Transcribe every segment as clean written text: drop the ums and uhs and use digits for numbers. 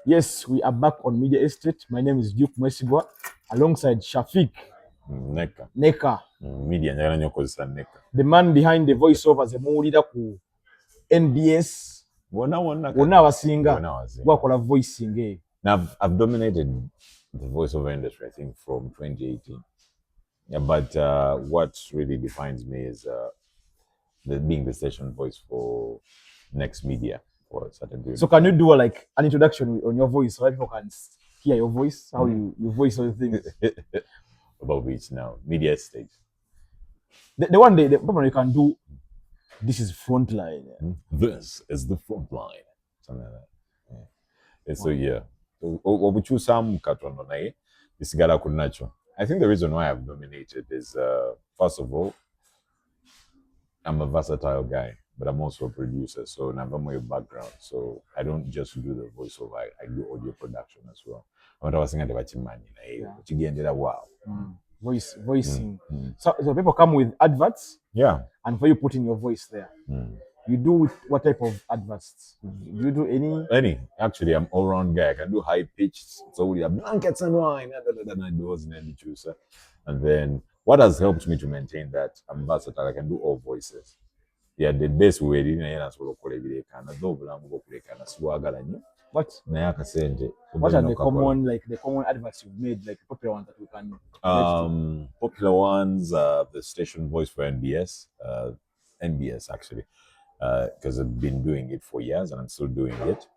Yes, we are back on Media Estate. My name is Duke Mwesigwa alongside Shafiq Neka. Media njagala nnyo okukozesa Neka. The man behind the voiceovers emuwulira ku NBS. Wonna abasinga gwakola voicing eyo. Now I've dominated the voiceover industry, I think, from 2018. Yeah, but what really defines me is being the station voice for Next Media for Saturday. So can you do like an introduction on your voice so that people can hear your voice, how you voice all the things? About which now? Media Estate. The one day, the problem you can do, this is Frontline. This is the Frontline. Something like that. Yeah. So yeah. Obuchusamu katono naye bisigala kunacho. I think the reason why I've dominated is first of all, I'm a versatile guy, but I'm also a producer, so I'm a background. So I don't just do the voiceover, I do audio production as well. I'm not saying that wow. Voicing. So people come with adverts, and for you putting your voice there. You do what type of adverts? Do you do any? Any. Actually, I'm all-round guy. I can do high-pitched, so we have blankets and wine, and then what has helped me to maintain that I'm versatile. I can do all voices. Yeah, the best way in What are the common adverts you've made, like popular ones that we can? Popular ones, the station voice for NBS, actually, because I've been doing it for years and I'm still doing it.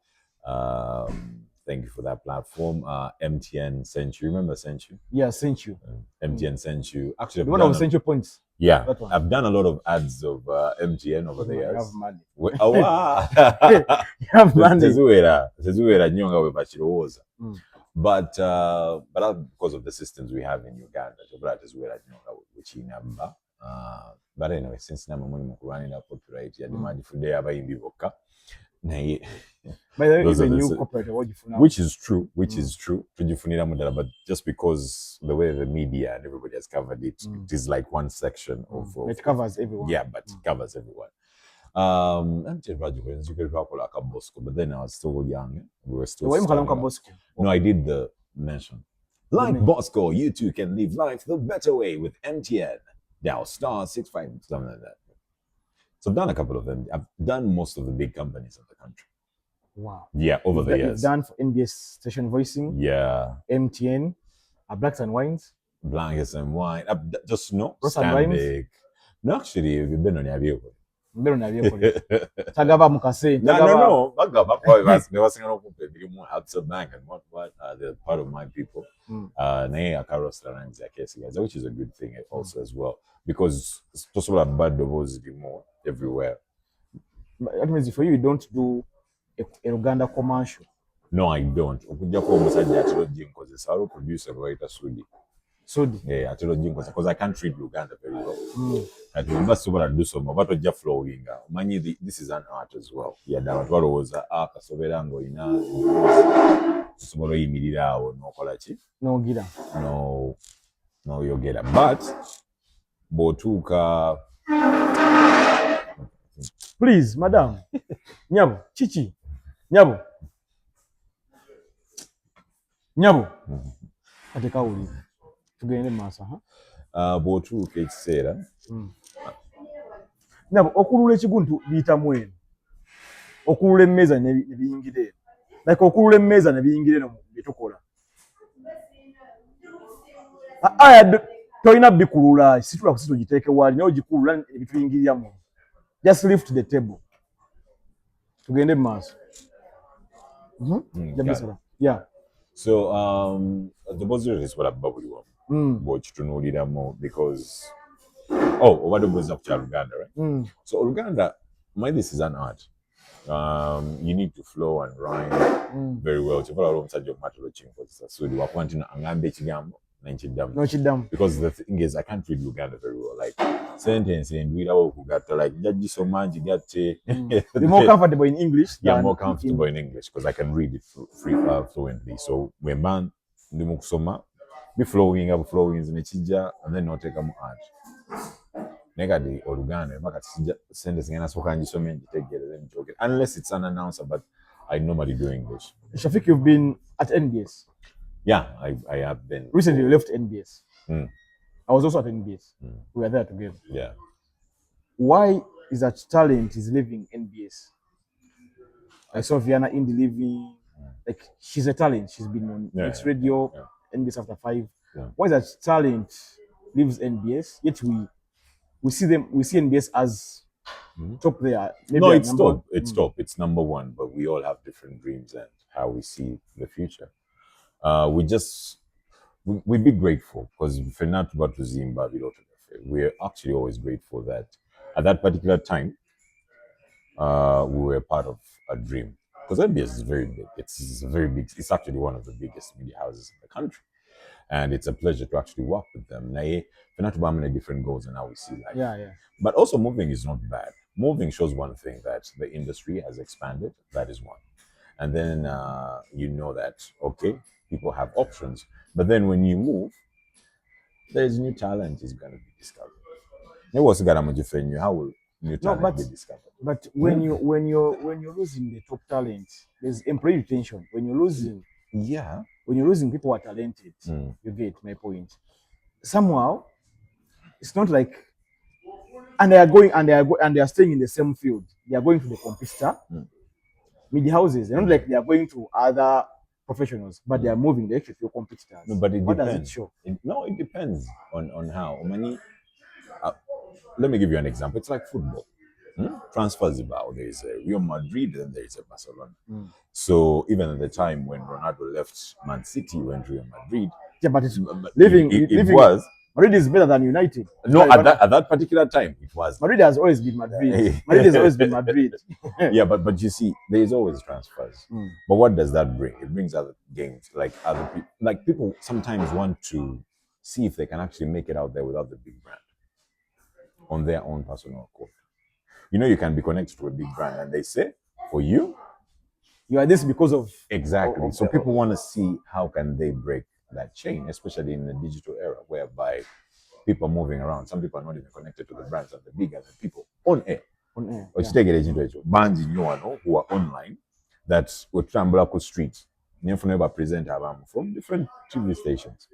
Thank you for that platform. MTN sent you. Remember sent you? Yeah, sent you. MTN sent you. Actually, the one of sent you points. Yeah, I've done a lot of ads of MTN over the years. You have money. Oh wow! You have money. But because of the systems we have in Uganda, but anyway, since now I'm running up popularity, I demand for day abayimbi bokka. By the way, even new corporate, which is true. But just because the way the media and everybody has covered it, it is like one section of it covers everyone. Yeah, but it covers everyone. But then I was still young. We were still. No, I did the mention. Like Bosco, you too can live life the better way with MTN. Dial *65, something like that. So I've done a couple of them. I've done most of the big companies in the country. Wow. Yeah, over the years. You've done for NBS station voicing. Yeah. MTN, Blacks and Wines. Blankets and Wine. Just no. Ross and Rhymes. No, actually, you've been on your vehicle. Tagaba mukase. No. They were saying Absa Bank and what they're part of my people. Which is a good thing also as well. Because it's possible that bad doubles more everywhere. That means for you don't do a Uganda commercial. No, I don't. Producer Sudi. Yeah, because I can't read Uganda very well. I remember so do some but just flowing. This is an art as well. Yeah, that was kasoberango ina somoro yimirira awo nokola ki? No yogera. But botuka. Please, madam. Nyabo, chichi. Nyabo. Ateka uli. Tugende masa, botuka ekiseera. Nyabo, okulula ekiguntu biyita mwenu. Okulula emmeza ne biyingire. Like okulula emmeza ne biyingire no bitukola. Toina bikulula, situla kusito jiteke wali, no jikulula ebituyingirira mu. Just lift the table. Tugende maso. Yeah. So the positive is what I bubble you up. But you know leader more because what was up to Uganda, right? So Uganda, this is an art. You need to flow and rhyme very well. So you are pointing because the thing is I can't read Uganda very well. Like sentence and read like so much you get you're more comfortable in English. Yeah, more comfortable in English because I can read it fluently. So when man be flowing in the and then not take a art. Negati Uganda, sentence so unless it's an announcer, but I normally do English. Shafiq, you've been at NBS. Yeah, I have been. Recently, you left NBS. I was also at NBS. We were there together. Yeah. Why is that talent is leaving NBS? I saw Viana Indy leaving. Like, she's a talent. She's been on Next Radio, NBS After 5. Why is that talent leaves NBS? Yet we see NBS as top there. Maybe no, it's top. It's top. It's number one. But we all have different dreams and how we see the future. We be grateful because we're actually always grateful that at that particular time we were part of a dream, because NBS is very big. It's very big. It's actually one of the biggest media houses in the country, and it's a pleasure to actually work with them. We're different goals and how we see life. Yeah. But also moving is not bad. Moving shows one thing, that the industry has expanded. That is one. And then you know that, okay, people have options. But then when you move, there's new talent is going to be discovered. How will new talent be discovered? But when you're losing the top talent, there's employee retention. When you're losing, when you're losing people who are talented, you get my point. Somehow, it's not like, and they are staying in the same field. They are going to the competitor media houses. They're not like they are going to other professionals, but they are moving directly to your competitors. No, but it what depends. does it show? It depends on how. Let me give you an example. It's like football. Transfers about. There is a Real Madrid, then there is a Barcelona. So even at the time when Ronaldo left Man City, went to Real Madrid. Yeah, but it was. Madrid is better than United. No, at that particular time, it was. Madrid has always been Madrid. Madrid has always been Madrid. Yeah, but you see, there is always transfers. But what does that bring? It brings other games, like other people. Like people sometimes want to see if they can actually make it out there without the big brand on their own personal court. You know, you can be connected to a big brand, and they say, for you are this because of exactly. So people want to see how can they break that chain, especially in the digital era, whereby people are moving around. Some people are not even connected to the brands that are bigger than people on air. Or you take it bands in you who are online that will travel up the streets. You never present from different TV stations.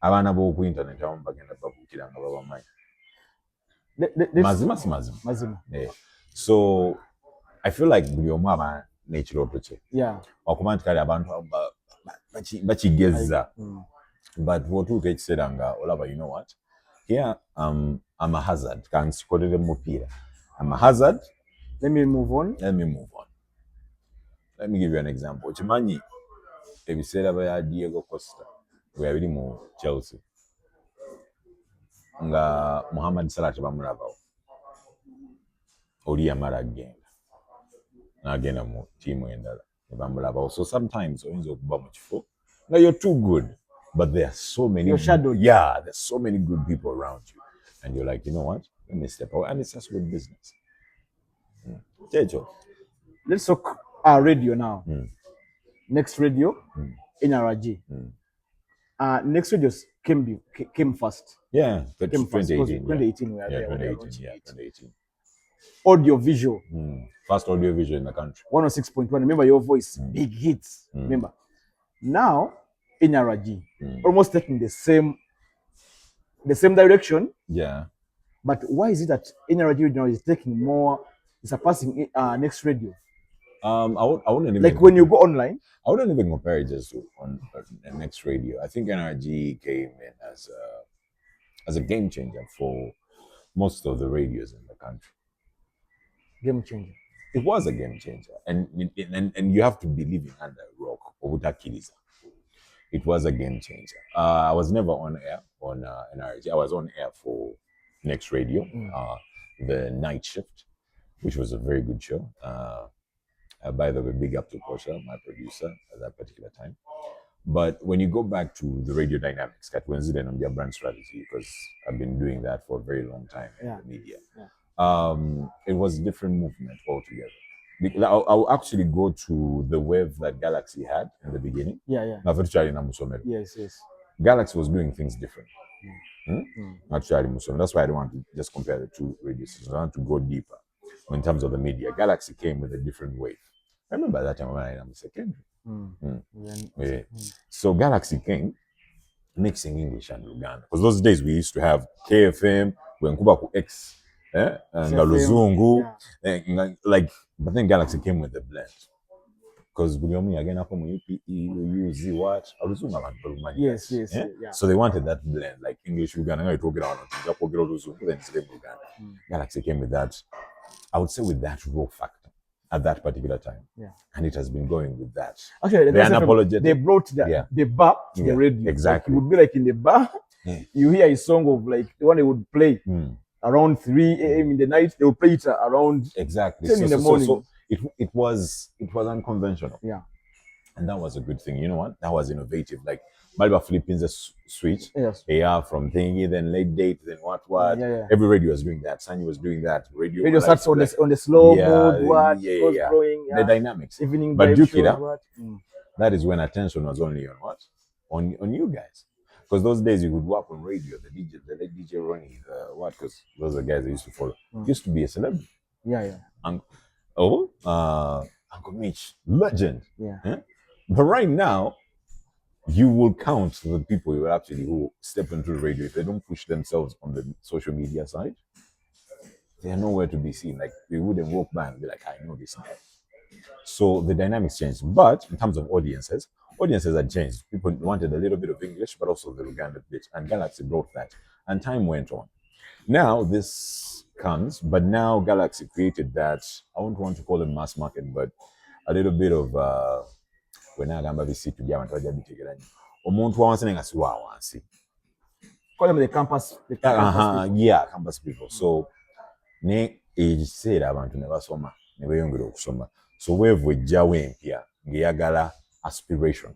Abana bo ku internet abamu bagenda babukira nga baba mai. Mazima. Yeah. So I feel like buli omu aba n'ekirooto kye. Okuba nti kale abantu bakigezza. But bw'otuuka ekiseera nga olaba, you know what? Here I'm a hazard. Kansikolere mupiira. I'm a hazard. Let me move on. Let me give you an example. Chimanyi ebiseera bya Diego Costa bwe biri mu Chelsea. Nga Mohamed Salah bamulabawo. Oli yamala agenda. N'agenda mu tiimu endala. Bamulabawo. So sometimes oyinza okuba mu kifo nga you're too good. But there are so many. You're shadowed. Yeah, there's so many good people around you. And you're like, you know what? Let me step out. And it's just good business. Let's talk our radio now. Next Radio, NRG. Next Radio came first. Yeah, came 2018. 2018 we are there. 2018. Audio visual. First audio visual in the country. 106.1. Remember your voice. Big hits. Remember. Now, NRG, almost taking the same direction. Yeah. But why is it that NRG now is taking more, surpassing Next Radio? I wouldn't even, like when you go online. I wouldn't even compare it just on Next Radio. I think NRG came in as a game changer for most of the radios in the country. Game changer. It was a game changer, and you have to be living under a rock or utakiliza. It was a game changer. I was never on air on NRG. I was on air for Next Radio, the night shift, which was a very good show. By the way, big up to Kosha, my producer at that particular time. But when you go back to the radio dynamics, on their brand strategy, because I've been doing that for a very long time in the media, it was a different movement altogether. I'll actually go to the wave that Galaxy had in the beginning. Yes. Galaxy was doing things different. That's why I don't want to just compare the two radio stations. I want to go deeper in terms of the media. Galaxy came with a different wave. I remember that time when I am secondary. Then, So Galaxy came mixing English and Uganda. Because those days we used to have KFM, Wenkuba ku X, and Luzungu, like, but then Galaxy came with the blend. Because again, UPE, what? Yes. So they wanted that blend, like English Uganda, then Uganda. Galaxy came with that, I would say, with that raw factor at that particular time. Yeah. And it has been going with that. Actually, they brought the bar to the radio. Exactly. Like, it would be like in the bar, you hear a song of like the one they would play around 3 a.m. in the night, they would play it around 10 in the morning. So it was unconventional. Yeah. And that was a good thing. You know what? That was innovative. Like Malibu flipping the switch. Yes. Yeah, from thingy, then late date, then what. Yeah. Every radio was doing that. Sunny was doing that. Radio starts on the slow mode, what? Growing, the dynamics. Evening but Jukida, that is when attention was only on what? On you guys. Because those days you would work on radio, the late DJ Ronnie, what? Because those are the guys I used to follow. Used to be a celebrity. Yeah. Uncle Mitch, legend. Yeah. But right now, you will count the people who step into the radio. If they don't push themselves on the social media side, they are nowhere to be seen. Like, they wouldn't walk by and be like, I know this guy. So the dynamics changed. But in terms of audiences had changed. People wanted a little bit of English, but also the Uganda bit. And Galaxy brought that. And time went on. Now this comes, but now Galaxy created that, I won't want to call it mass market, but a little bit of when I remember this to Jaman to Jabitegerani. Omuntu wansi nga siwa wansi. Call them the campus people. Yeah, campus people. So ne ekiseera abantu ne basoma ne beeyongera okusoma. So weevu ejjawo empya ng'eyagala aspiration.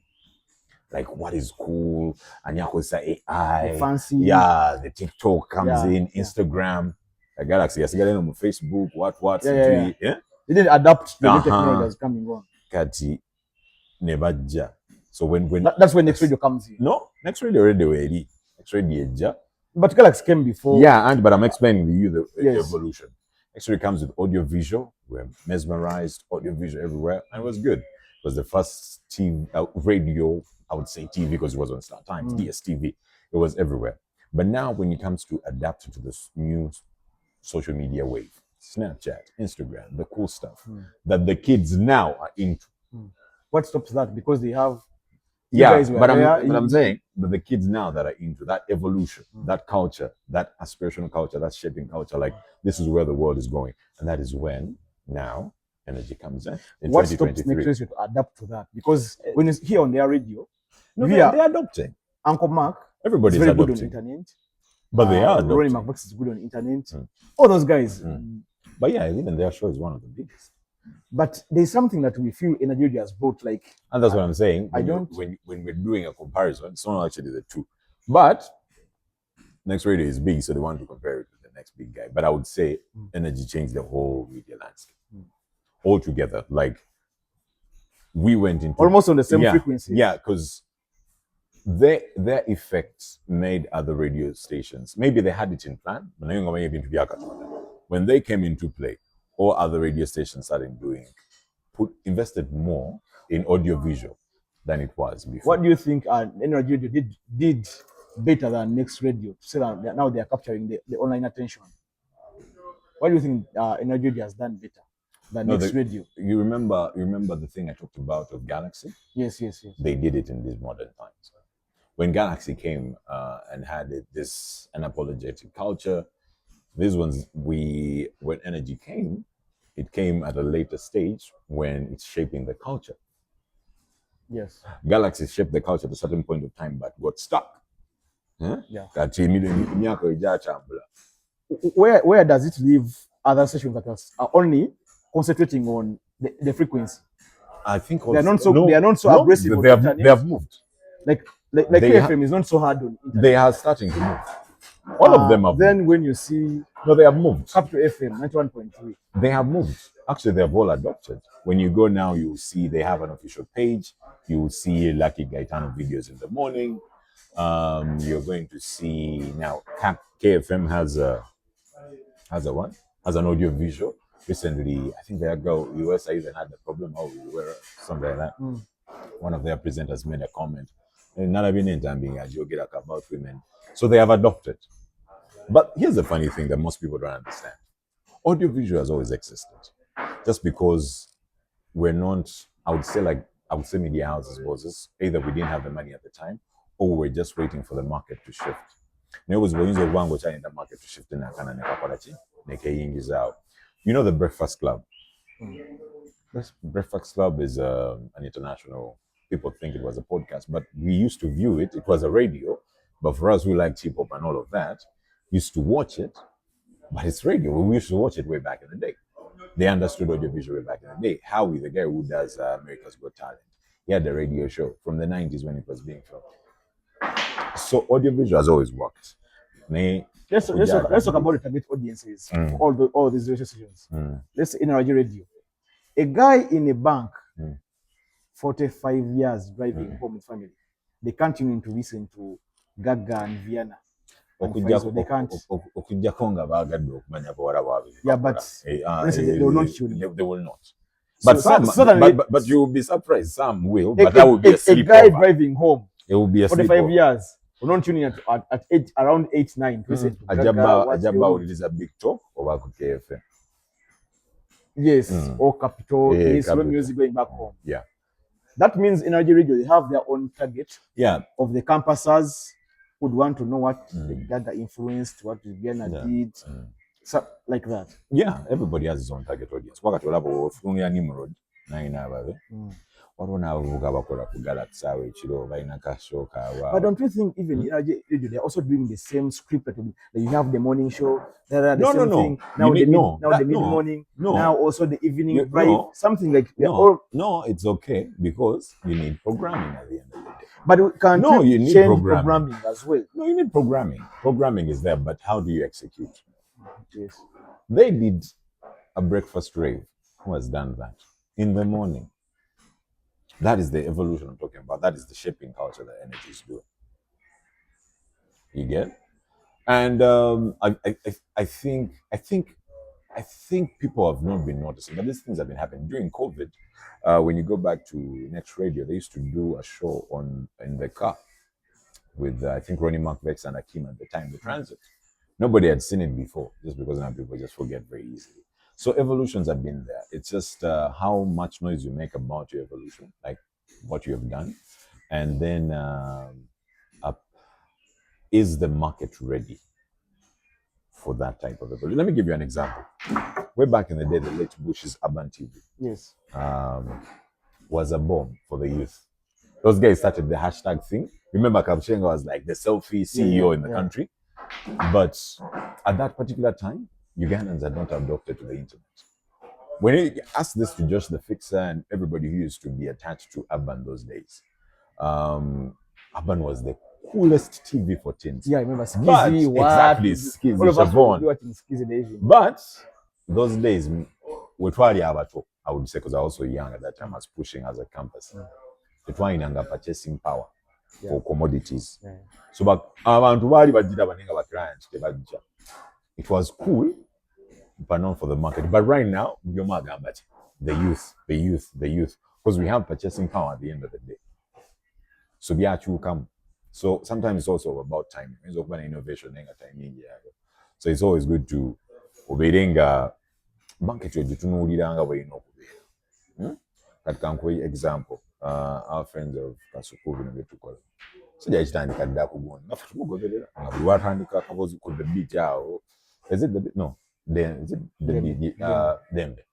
Like, what is cool? And yakozesa AI. The fancy. Yeah, the TikTok comes in, Instagram. The Galaxy yasigala on Facebook, what. Yeah. They didn't adapt to the new technology that's coming on. Kati nebajja. So when that's when Next Radio comes in. No, Next Radio already ready. Next Radio ejja. But Galaxy came before. Yeah, but I'm explaining to you the evolution. Next Radio comes with audio visual. We're mesmerized, audio visual everywhere, and it was good. It was the first TV radio. I would say TV because it was on Star Times, DSTV. It was everywhere. But now when it comes to adapting to this new social media wave, Snapchat, Instagram, the cool stuff that the kids now are into. What stops that? Because they have... but I'm saying that the kids now that are into that evolution, that culture, that aspirational culture, that shaping culture, like this is where the world is going. And that is when now NRG comes in what stops Next Radio to adapt to that? Because when it's here on their radio, they're adopting. Uncle Mark, everybody's very adopting. good on internet. But they are adopting. Ronnie McBox is good on internet. All those guys. But yeah, even their show is one of the biggest. But there's something that we feel NRG has brought, like... And that's what I'm saying. When we're doing a comparison, it's not actually the two. But Next Radio is big, so they want to compare it to the next big guy. But I would say NRG changed the whole media landscape. Altogether. Like, we went into... almost on the same frequency. Yeah, because their effects made other radio stations, maybe they had it in plan, but when they came into play, all other radio stations started invested more in audio visual than it was before. What do you think NRG did better than Next Radio? So that now they are capturing the online attention. What do you think NRG has done better than Next Radio? You remember the thing I talked about of Galaxy? Yes. They did it in these modern times. When Galaxy came and had this unapologetic culture, these ones, when NRG came, it came at a later stage when it's shaping the culture. Yes. Galaxy shaped the culture at a certain point of time, but got stuck. Yeah. Where does it leave other stations that are only concentrating on the frequency? I think they are not so aggressive. They have moved. Like KFM is not so hard on internet. They are starting to move. All of them have then moved. When you see... No, they have moved. Capital FM, 91.3. They have moved. Actually, they have all adopted. When you go now, you will see they have an official page. You will see Lucky Gaetano videos in the morning. You're going to see now KFM has a what? Has an audio visual. recently, I think their girl, USA even had the problem, something like that. One of their presenters made a comment. Not having about women. So they have adopted. But here's the funny thing that most people don't understand. Audiovisual has always existed. Just because we're not, I would say media houses was either we didn't have the money at the time or we're just waiting for the market to shift. You know the market to shift in you know the Breakfast Club. Breakfast Club is an international, people think it was a podcast, but we used to view it. It was a radio, but for us who like hip hop and all of that, used to watch it, but it's radio. We used to watch it way back in the day. They understood audiovisual way back in the day. Howie, the guy who does America's Got Talent, he had the radio show from the 90s when it was being filmed. So audiovisual has always worked. Let's talk about the target audiences for all these radio stations. Let's say NRG radio. A guy in a bank, 45 years driving home with family, they can't tune in to listen to Gaga and Vienna. They can't. Yeah, but they will not tune in. They will not. But you will be surprised. Some will, but that will be a guy driving home. It will be a 45 years. We're not tuning at around 8, 9. Ajaba is a big talk over KFM. Yes, or Capital. Yes, music going back home. Yeah. That means NRG Radio, they have their own target. Yeah. Of the campusers would want to know what the Gaga influenced, what the Vienna did. So, like that. Yeah, everybody has his own target audience. But don't you think even NRG Radio, they're also doing the same script that you have the morning show, thing. Now the mid-morning, now also the evening drive, something like that. No, it's okay because you need programming at the end of the day. But you need change programming as well. No, you need programming. Programming is there, but how do you execute? Yes. They did a breakfast rave. Who has done that? In the morning. That is the evolution I'm talking about. That is the shaping culture that NRG is doing. You get? And I think people have not been noticing, but these things have been happening during COVID. When you go back to Next Radio, they used to do a show in the car with I think Ronnie Markvex and Akim at the time, the Transit. Nobody had seen it before, just because now people just forget very easily. So evolutions have been there. It's just how much noise you make about your evolution, like what you have done, and then is the market ready for that type of evolution? Let me give you an example. Way back in the day, the late Bush's Urban TV, yes, was a bomb for the youth. Those guys started the hashtag thing. Remember, Kapchenga was like the selfie CEO in the country, but at that particular time, Ugandans had not adopted to the internet. When you ask this to Josh the Fixer and everybody who used to be attached to Urban those days, Urban was the coolest TV for teens. Yeah, I remember Skizzy, exactly, Skizzy, but those days, I would say, because I was also young at that time, I was pushing as a campus. It was purchasing power for commodities. Yeah. So, but it was cool, but not for the market. But right now, the youth, because we have purchasing power at the end of the day. So the actual come. So sometimes it's also about timing. It's open innovation. So it's always good to obeying market that can create example. Our friends of Kasukuvi and Vetukola. So they kitandika dda kugonda nafe tumugoberera nga buli watandika akabozi ku the beat yawo is it the beat no then is it the beat dembe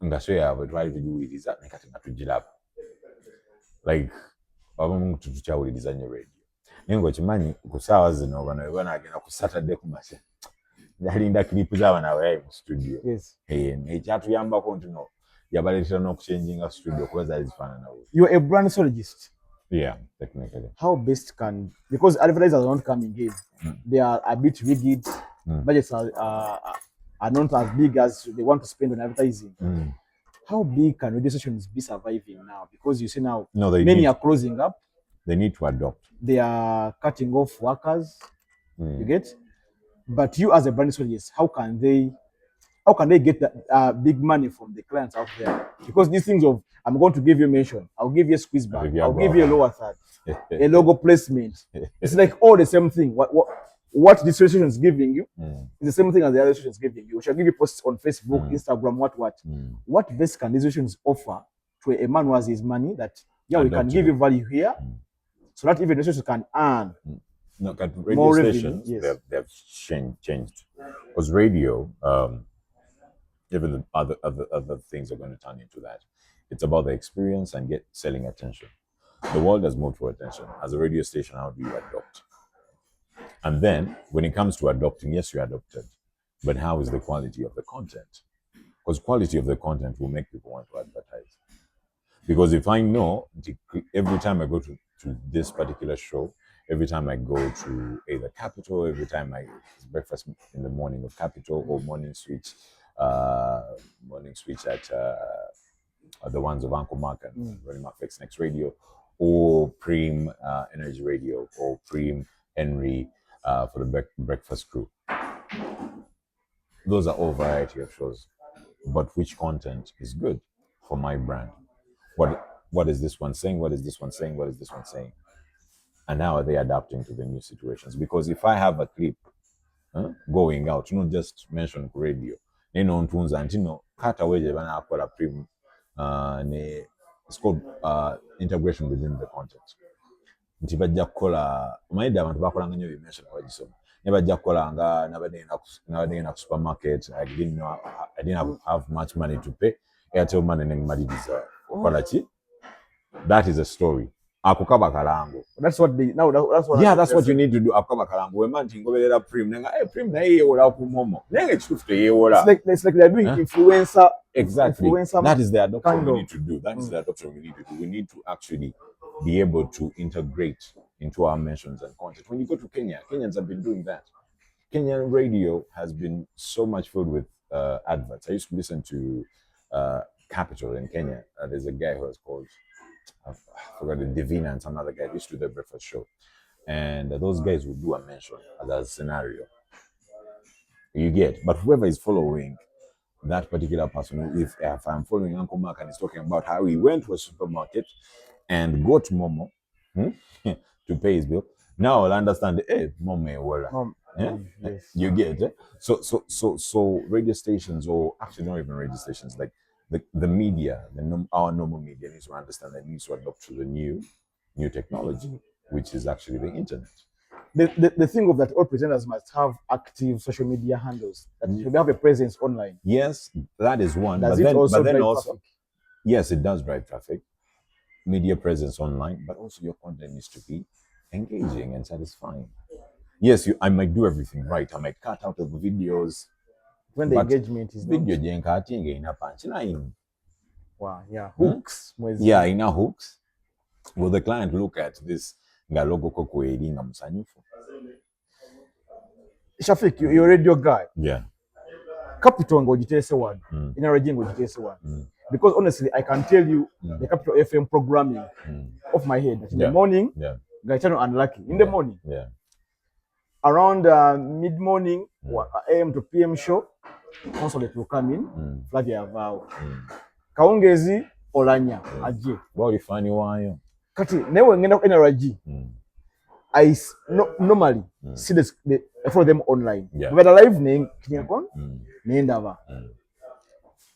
nga so yawe twali tujiwiriza nekati nga tugiraba like abamu tutukyawuliriza nnyo radio naye ng'okimanyi ku ssaawa zino bano we banaagenda ku Saturday ku makya yalinda clip z'abaana abayayi mu studio ekyatuyambako ntuno yabaleetera n'okuchanginga studio kuba zaali zifaanana bubi. You're a brand strategist. Yeah, technically. How best can, because advertisers are not coming in, they are a bit rigid, budgets are not as big as they want to spend on advertising. How big can radio stations be surviving now? Because you see now, many are closing up. They need to adopt. They are cutting off workers, you get? But you as a brand strategist, how can they how can they get that big money from the clients out there? Because these things of I'm going to give you mention, I'll give you a squeeze back, I'll give you a lower third, a logo placement. It's like all the same thing. What this association is giving you is the same thing as the other association is giving you. We shall give you posts on Facebook, Instagram, what. What best can these associations offer to a man who has his money that we can give you value here, so that even associations can earn. No, radio stations, yes. they've changed. Because radio, even the other things are going to turn into that. It's about the experience and selling attention. The world has moved for attention. As a radio station, how do you adopt? And then, when it comes to adopting, yes, you adopted. But how is the quality of the content? Because quality of the content will make people want to advertise. Because if I know, every time I go to this particular show, every time I go to either Capital, every time it's breakfast in the morning of Capital or morning switch at the ones of Uncle Mark and Ronnie Marfex Next Radio, or Preem NRG Radio, or Preem Henry for the breakfast crew. Those are all variety of shows, but which content is good for my brand? What is this one saying? What is this one saying? What is this one saying? And how are they adapting to the new situations? Because if I have a clip going out, just mention radio, cut away it's called integration within the content. Nti bajja kukola omayidde abantu bakolanga nnyo bimensona bagisoma ne bajja kukola nga nabadde na supermarket. I didn't have much money to pay Airtel money nengimaliriza okola ki. That is a story. Akukaba kalango. That's what that's what you need to do. Akukaba kalango. Wema nti ngoberera Preem nenga Preem naye yewola ku momo. Nenga ekitufu teyewola. It's like they're doing influencer. Exactly. That is the adoption we need to do. That is the adoption we need to do. We need to actually be able to integrate into our mentions and content. When you go to Kenya, Kenyans have been doing that. Kenyan radio has been so much filled with adverts. I used to listen to Capital in Kenya. There's a guy who was called, I forgot, Divina and some other guy. They used to do the breakfast show. And those guys would do a mention as a scenario. You get, but whoever is following that particular person, if I'm following Uncle Mark and he's talking about how he went to a supermarket and got Momo to pay his bill, now I'll understand. Momo, yes. You get it. So radio stations, or actually not even radio stations, like the media, our normal media needs to understand that needs to adopt to the new technology, which is actually the internet. The thing of that, all presenters must have active social media handles that should have a presence online. Yes, that is one. Does but then also, yes, it does drive traffic. Media presence online, but also your content needs to be engaging and satisfying. Yes, I might do everything right. I might cut out of the videos when the engagement is video in wow, yeah, hooks. Yeah, in a hooks. Will the client look at this logo koko edinga musanyufu? Shafiq, you're a radio guy. Yeah. Capital ngo jitese one. NRG ngo jitese one. Because honestly, I can tell you the Capital FM programming off my head. In the morning, Gaetano unlucky. In the morning, around mid-morning, AM to PM show, consulate will come in, Flavia Vao. Kaungezi, Olanya, Aji. Well, you find you Kati, never ngenda NRG. I normally see I follow them online. But live name,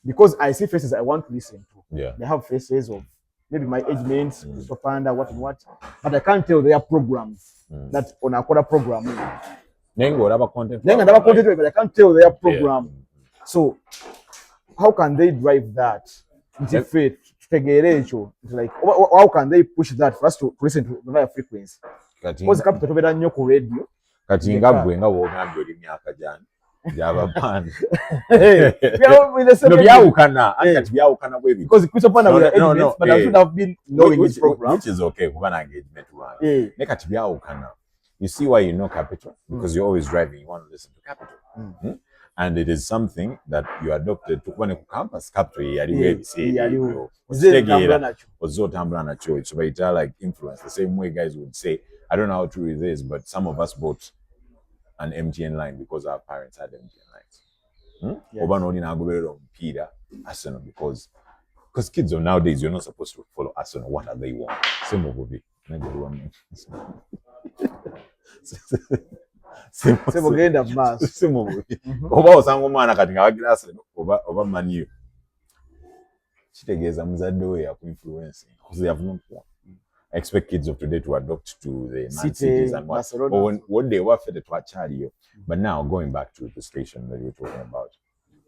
because I see faces I want to listen to. Yeah. They have faces of maybe my age mates, Panda, what and what. But I can't tell their programs. That on a quarter program. Content, but I can't tell their program. Yeah. So how can they drive that? Like how can they push that for us to listen to the frequency? Because Capital to be done your radio. Katinga bwenga wogambye oli myaka jani. Jabapanda. No, byawukana. Akati byawukana bwe bi. Because Chris Panda with engagement, but I should have been knowing this program. Which is okay, kuba na engagement one. Ne kati byawukana. You see why you know Capital? Because you're always driving, you want to listen to Capital. And it is something that you adopted to when campus Capital yali it's about like influence. The same way guys would say, I don't know how true it is, but some of us bought an MTN line because our parents had MTN lines. oba n'olina agoberera omupiira Arsenal because kids of nowadays, you're not supposed to follow Arsenal. What are they want? Same movie. Sebogenda maaso. Same movie. Oba osanga omwana kati nga wagira Arsenal oba Man U. Kitegeeza muzadde we yakuinfluence because they have not won. I expect kids of today to adopt to the Man Cities and what. One day what for the Twachaliyo. But now going back to the station that you're talking about.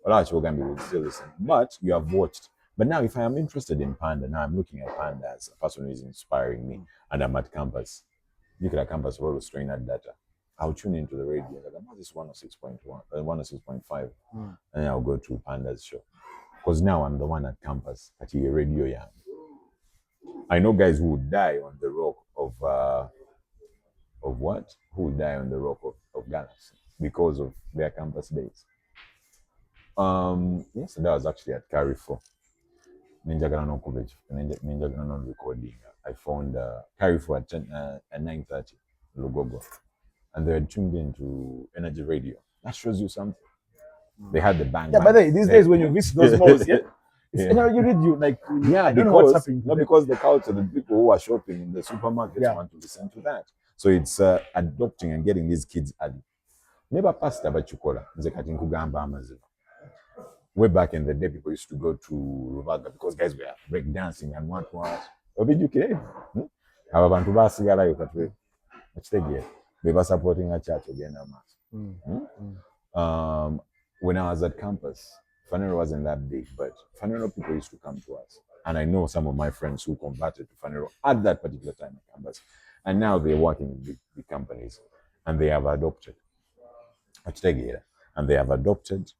Well, actually, Gambi will still listen. But you have watched. But now, if I am interested in Panda, now I'm looking at Panda as a person who is inspiring me, and I'm at campus. Look at campus, we're storing that data. I'll tune into the radio. Like, I'm not this 106.1, 106.5, and then I'll go to Panda's show. Because now I'm the one at campus, at your radio. Yeah, I know guys who would die on the rock of what? Who would die on the rock of Galaxy because of their campus days. Yes, that was actually at Carrefour. Ninja recording. I found Carrefour at 9:30, Lugogo, and they had tuned into NRG radio. That shows you something. They had the bang. Yeah, but these days when you visit those malls, it's NRG radio. Like, I don't know what's happening. Not because the culture, the people who are shopping in the supermarkets want to listen to that. So it's adopting and getting these kids at. Never passed about Chukola. Way back in the day, people used to go to Ruvaga because guys were break dancing and what. Obijuke. Abantu basigala yokatwe. Achitegeera. They were supporting a church again. When I was at campus, Funeral wasn't that big, but Funeral people used to come to us. And I know some of my friends who converted to Funeral at that particular time at campus. And now they're working in big companies. And they have adopted. And they have adopted.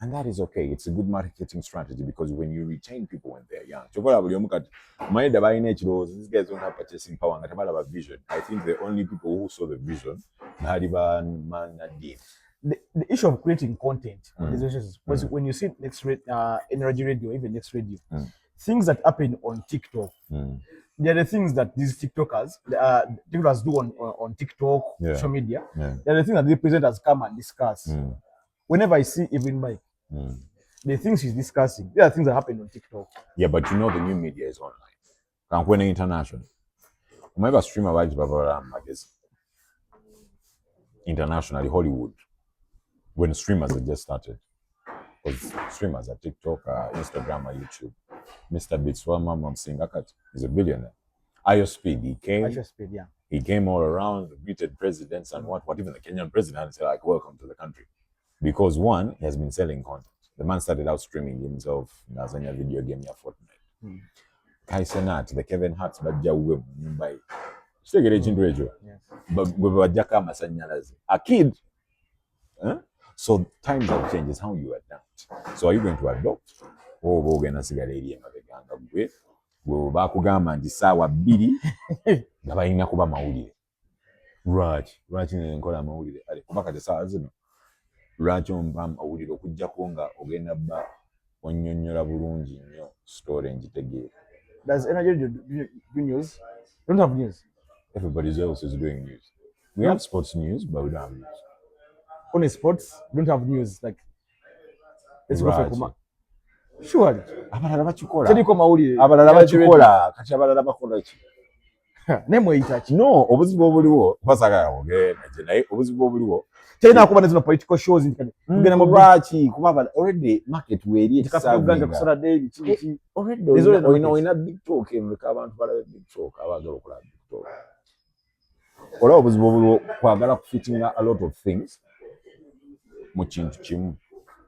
And that is okay. It's a good marketing strategy because when you retain people when they're young, these guys don't have purchasing power and have a vision. I think the only people who saw the vision, the issue of creating content, because when you see next NRG radio, even next radio, things that happen on TikTok, there are the things that these TikTokers do on TikTok, social media. There are the things that the presenters come and discuss. Whenever I see even Mike, the things he's discussing, there are things that happen on TikTok. Yeah, but you know the new media is online. And when international, whenever streamer like magazine, internationally, Hollywood, when streamers had just started, because streamers are TikTok, Instagram, or YouTube. Mr. Bitswama Mamsingakat is a billionaire. IOSpeed, he came all around, greeted presidents and what even the Kenyan president said, like, welcome to the country. Because one, he has been selling content. The man started out streaming himself in Tanzania video game ya Fortnite. Kai Senat, the Kevin Hart's Bajja Web Mumbai. Still get into radio. But we were Jaka Masanyalazi. A kid. So times have changed. It's how you adapt. So are you going to adopt? Oh, we're going to see a lady and the gang of way. We'll back Ugama and the Sawa Bidi. Gabaina Kuba Maudi. Raj in Kola Maudi. Back at the Sazino. Rajon Bam Audi okujja konga ogenda ba onyonyola bulungi nnyo story njitegeera. Does energy do news? Don't have news. Everybody else is doing news. We have sports news, but we don't have news. Only sports, don't have news. Like, let's go for Kuma. Sure. Abalala bakikola. Tedi ko mawulire. Abalala bakikola. Kati abalala bakola ki? Nemo itachi. No, obuzibu obuliwo. Basagala ogenda je naye obuzibu obuliwo. Tena kuba nezo political shows in tugenda mu lwaki kuba already market weri ekisabuganga kusala daily chiki already ina big talk emeka abantu balabe big talk abagala okulaba big talk. Ola obuzibu obuliwo kwagala kufitinga a lot of things mu kintu kimu.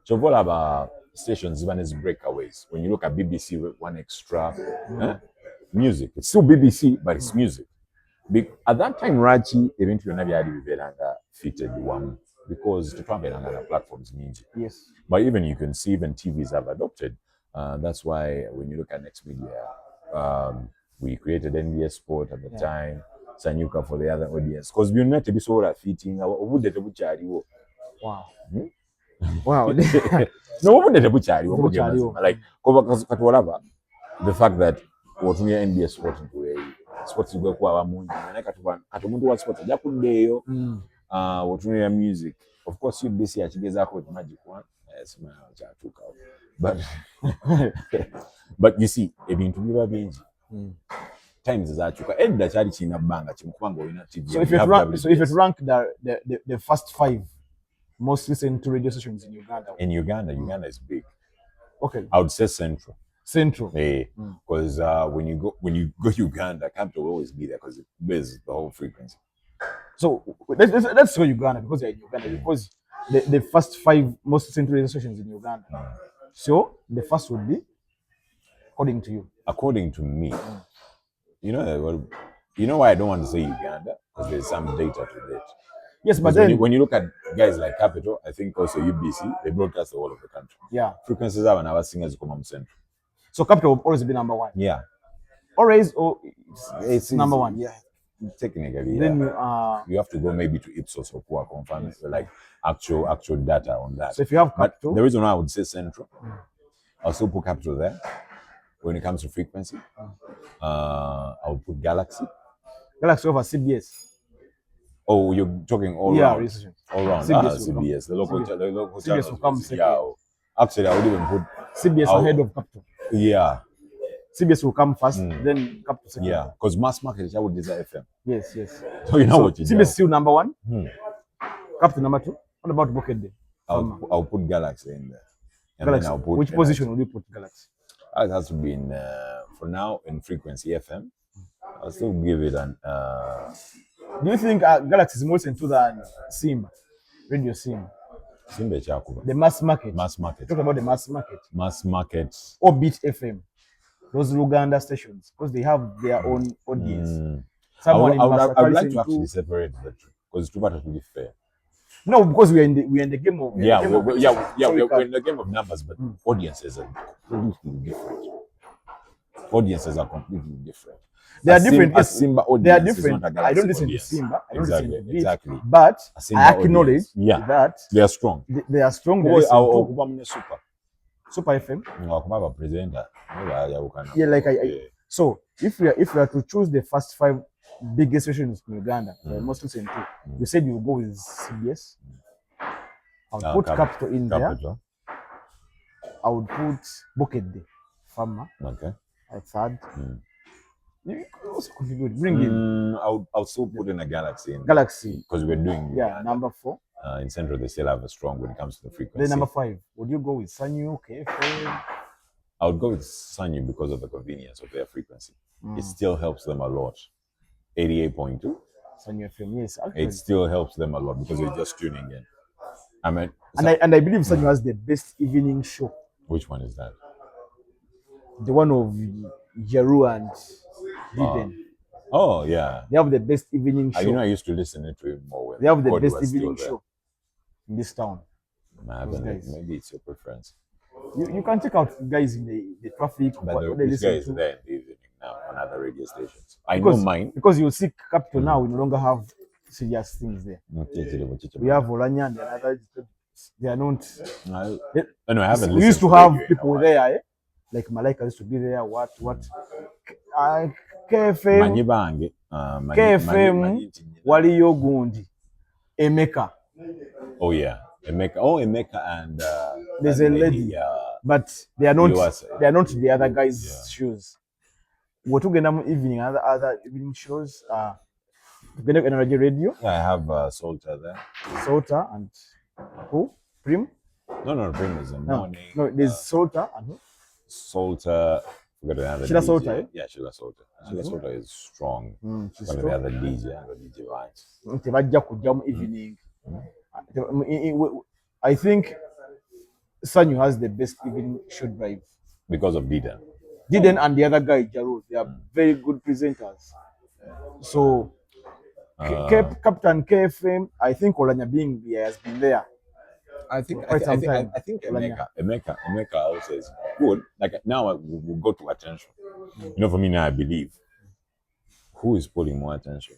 Chovola aba stations ziba nezi breakaways. When you look at BBC One Extra, music, it's still BBC, but it's music. At that time, Rachi, eventually, byali biberanga fitted one because to travel on other platforms ninja. Yes. But even you can see even TVs have adopted. That's why when you look at Next Media, we created NBS Sport at the time, Sanyuka for the other audience. Because we not to be so fitting. Wow. Wow. No, like the fact that what we NBS Sport sports go kwa bamungi naneka katumuntu wa sports ajja kuddeyo wotunuya music. Of course UBC yakigezako with Magic One But but you see, ebintu biba bingi. Times zachuka. Edda kyali kina bbanga kimu kubanga olina TV. So if you rank the first 5 most listened to radio stations in Uganda. In Uganda is big. Okay. I would say Central. Central. Because when you go Uganda, Capital will always be there because it bears the whole frequency. So let's go Uganda because you're in Uganda because the first 5 most listened to radio stations in Uganda. So the first would be according to you. According to me, you know why I don't want to say Uganda because there's some data to that. Yes, but then when you look at guys like Capital, I think also UBC, they broadcast the whole of the country. Yeah. Frequencies are our singers come from Central. So Capital will always be number 1. Yeah. Always, or it's number 1. Yeah. Technically, then you have to go maybe to Ipsos or Kua confirm it, like actual data on that. So if you have Capital, but the reason why I would say Central, I'll still put Capital there. When it comes to frequency, I would put Galaxy. Galaxy over CBS. Oh, you're talking all round. All round. CBS. The local CBS channels will come second. Yeah. Actually, I would even put CBS ahead of Capital. Yeah. CBS will come first, then Capital second. Yeah, because mass market, I would desire FM. Yes. So you know what you do. CBS still number 1. Capital number 2. What about Bukede? I'll put Galaxy in there. And Galaxy. Then I'll put Which position will you put Galaxy? It has to be in, for now, in frequency FM. I'll still give it an... Do you think Galaxy is more into than Simba? Radio Simba? Simba Chakuba. The mass market. Mass market. Talk about the mass market. Mass market. Or Beat FM. Those Uganda stations. Because they have their own audience. I would like to actually separate the two. Because it's too much to be fair. No, because we're in the game of... we're in the game of numbers, but audiences are completely different. Audiences are completely different. They are different. Simba audience. They are different. I don't listen to Simba. I don't listen to Beat. Exactly. But I acknowledge that they are strong. They are strong. Super FM. Yeah, like so if we are to choose the first 5 biggest stations in Uganda, most listened to, you said you will go with CBS. I would put Capital in there. I would put Bukede, Farmer. Okay. At third. You also could be good. Bring in. I'll still put in a Galaxy. Galaxy. Because we're doing. Yeah, number 4. In Central, they still have a strong when it comes to the frequency. Then number 5. Would you go with Sanyu, KFM? I would go with Sanyu because of the convenience of their frequency. It still helps them a lot. 88.2. Sanyu FM, yes. Actually. It still helps them a lot because they're just tuning in. I mean, and I believe Sanyu has the best evening show. Which one is that? The one of Jeru and Diden. Oh, yeah. They have the best evening show. You know, I used to listen to it more. They have the best evening show in this town. Maybe it's your preference. You can check out guys in the traffic. But these guys are there in the evening now on other radio stations. I know mine. Because you see Capital now, we no longer have serious things there. We have Olanya and other. They are not. I haven't. We used to have people there, like Malaika used to be there. What? KFM. KFM. Waliyo Gundi. Emeka. Oh yeah. Emeka and there's a lady, but they are not the other guys' shoes. We're talking about other evening shows. NRG radio. Yeah, I have Salter there. Salter and who? Prim? No, Prim is in the morning. No, there's Salter and who? Salter. Sheila Salter, eh? Yeah, Sheila Salter. Sheila Salter is strong. She's strong. The other DJ and the DJ vibes. Evening. I think Sanyu has the best evening show drive. Because of Diden. Diden and the other guy, Jaro, they are very good presenters. So, Captain KFM, I think Olanya being there has been there. I think Emeka also is good. Like now we'll go to attention. You know, for me now, I believe who is putting more attention?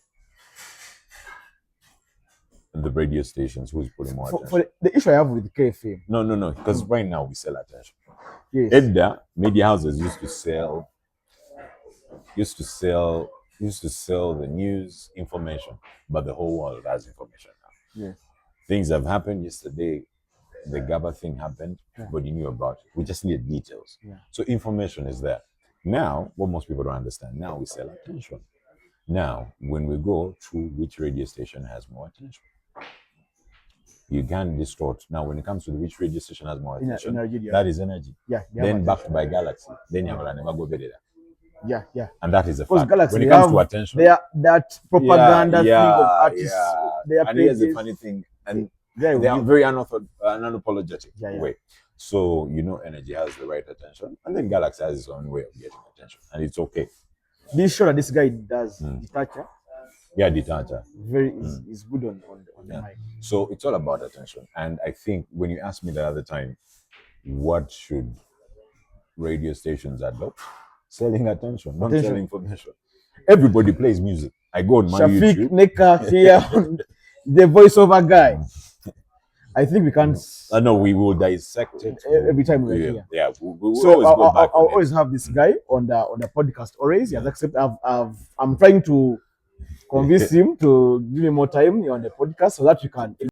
The radio stations, who is putting more attention? For the issue I have with KFM. No, because right now we sell attention. Yes. Edda, media houses used to sell the news information, but the whole world has information now. Yes. Things have happened yesterday. the GABA thing happened, everybody knew about it. We just needed details. Yeah. So information is there. Now, what most people don't understand, now we sell attention. Now, when we go through which radio station has more attention, you can't distort. Now, when it comes to which radio station has more attention, NRG, that is energy. Yeah. Then backed by Galaxy. Then you never go better. Yeah. And that is a Because fact. Galaxy, When it comes to attention, that propaganda thing of artists. And here's the funny thing, and they are very unapologetic way. So energy has the right attention, and then Galaxy has its own way of getting attention, and it's okay. This show that this guy does, Detacher. Yeah, Detacher. Is good on the mic. So it's all about attention. And I think when you asked me the other time, what should radio stations adopt? Selling attention, not selling information. Everybody plays music. I go on my YouTube. Shafiq Neka here, the voiceover guy. I think we can't. No, we will dissect it every time we're here. Yeah, we'll so always go back. I'll always have this guy on the podcast. Always, he has accepted. I'm trying to convince him to give me more time on the podcast so that we can